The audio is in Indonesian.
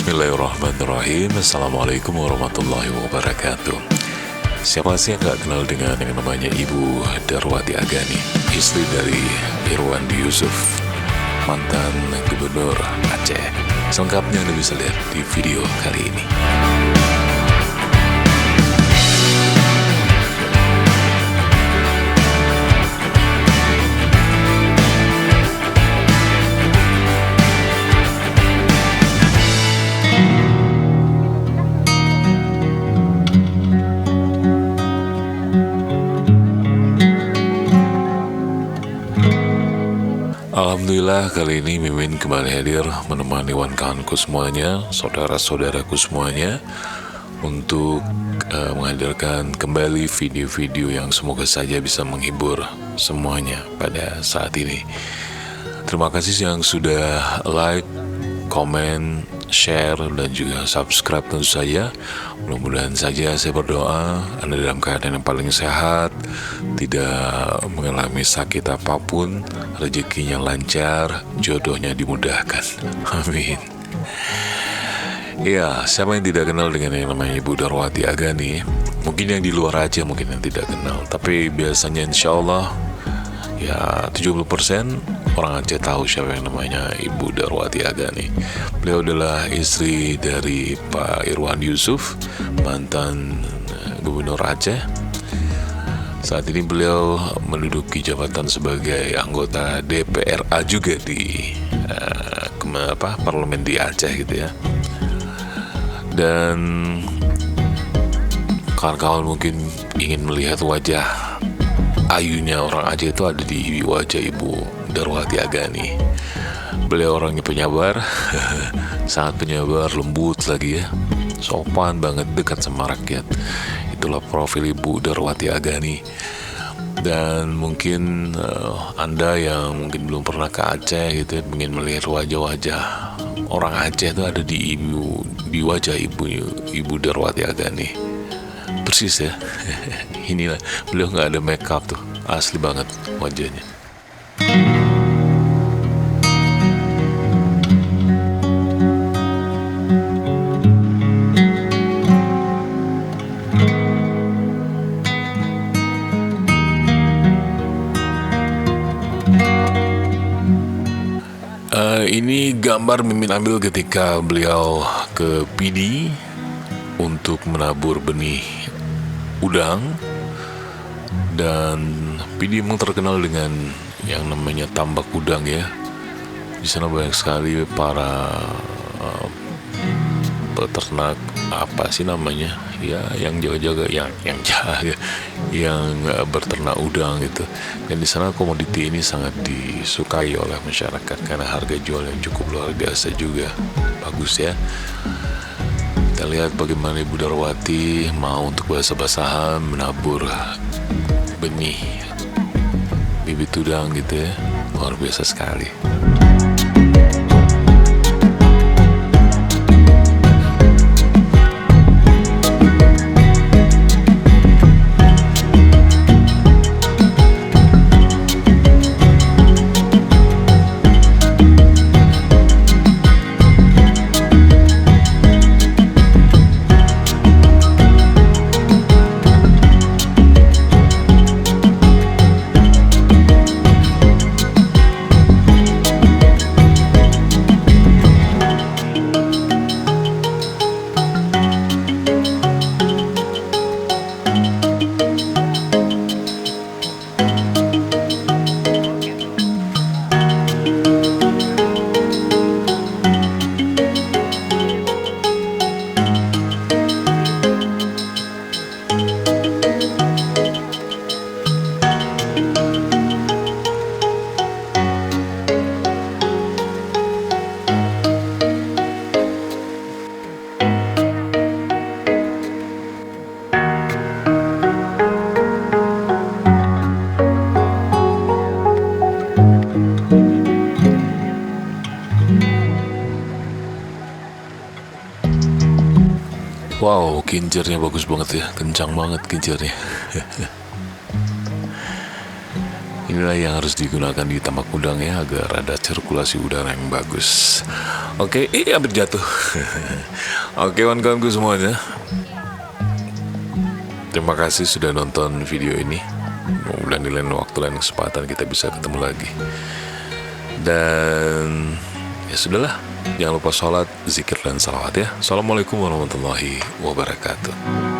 Bismillahirrahmanirrahim. Assalamualaikum warahmatullahi wabarakatuh. Siapa sih yang gak kenal dengan yang namanya Ibu Darwati Agani, istri dari Irwandi Yusuf, mantan gubernur Aceh. Selengkapnya Anda bisa lihat di video kali ini. Alhamdulillah kali ini Mimin kembali hadir menemani kawan-kawanku semuanya, saudara-saudaraku semuanya, untuk menghadirkan kembali video-video yang semoga saja bisa menghibur semuanya pada saat ini. Terima kasih yang sudah like, komen, share, dan juga subscribe tentu saja. Mudah-mudahan saja saya berdoa Anda dalam keadaan yang paling sehat, tidak mengalami sakit apapun, rezekinya lancar, jodohnya dimudahkan. Amin. Ya, siapa yang tidak kenal dengan yang namanya Ibu Darwati Agani? Mungkin yang di luar aja mungkin yang tidak kenal, tapi biasanya insya Allah ya 70% orang Aceh tahu siapa yang namanya Ibu Darwati Agani. Beliau adalah istri dari Pak Irwandi Yusuf, mantan gubernur Aceh. Saat ini beliau menduduki jabatan sebagai anggota DPRA juga di parlemen di Aceh gitu ya. Dan kawan-kawan mungkin ingin melihat wajah ayunya orang Aceh itu ada di wajah Ibu Darwati Agani. Beliau orangnya penyabar, sangat penyabar, lembut lagi ya, sopan banget, dekat sama rakyat. Itulah profil Ibu Darwati Agani. Dan mungkin Anda yang mungkin belum pernah ke Aceh gitu, ingin melihat wajah-wajah orang Aceh itu ada di wajah Ibu Darwati Agani. Persis ya. Inilah beliau nggak ada make up tuh, asli banget wajahnya. Ini gambar Mimin ambil ketika beliau ke PD untuk menabur benih udang. Dan PD memang terkenal dengan yang namanya tambak udang ya. Di sana banyak sekali para peternak, apa sih namanya ya, yang jaga-jaga, yang berternak udang gitu. Dan di sana komoditi ini sangat disukai oleh masyarakat karena harga jual yang cukup luar biasa juga, bagus ya. Kita lihat bagaimana Ibu Darwati mau untuk basah-basahan menabur benih bibit udang gitu ya, luar biasa sekali. Wow, kincirnya bagus banget ya, kencang banget kincirnya. Inilah yang harus digunakan di tamak udang ya, agar ada sirkulasi udara yang bagus. Oke, hampir jatuh. Oke, kawan-kawanku semuanya, terima kasih sudah nonton video ini. Mudah-mudahan di lain waktu, lain kesempatan kita bisa ketemu lagi. Dan ya sudahlah, jangan lupa sholat, zikir, dan salawat ya. Assalamualaikum warahmatullahi wabarakatuh.